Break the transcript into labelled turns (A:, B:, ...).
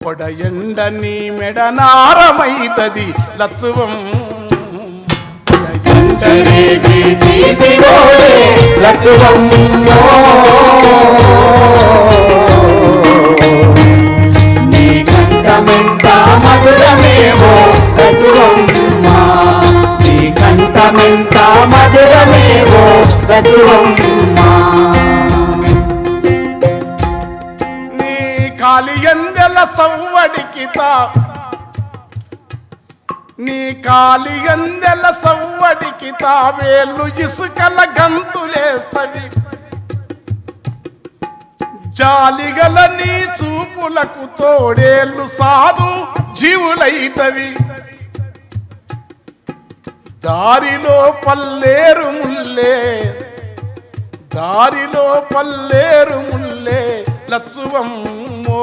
A: పొడయండని మెడనారమైతది లచ్చువం
B: లచ్చువం నీ కంఠమెంత మధురమేవో లచ్చువమ్మ నీ కంఠమెంత మధురమేవో లచ్చువమ్మ
A: కాలియందెల సవ్వడికితా నీ కాలియందెల సవ్వడికితా వేళ్ళు ఇసుకల గంతులేస్తవి జాలిగల నీ చూపులకు తోడేళ్ళు సాధు జీవులైతవి దారిలో పల్లేరు ముల్లే దారిలో పల్లేరు ముల్లే లచ్చువమ్మో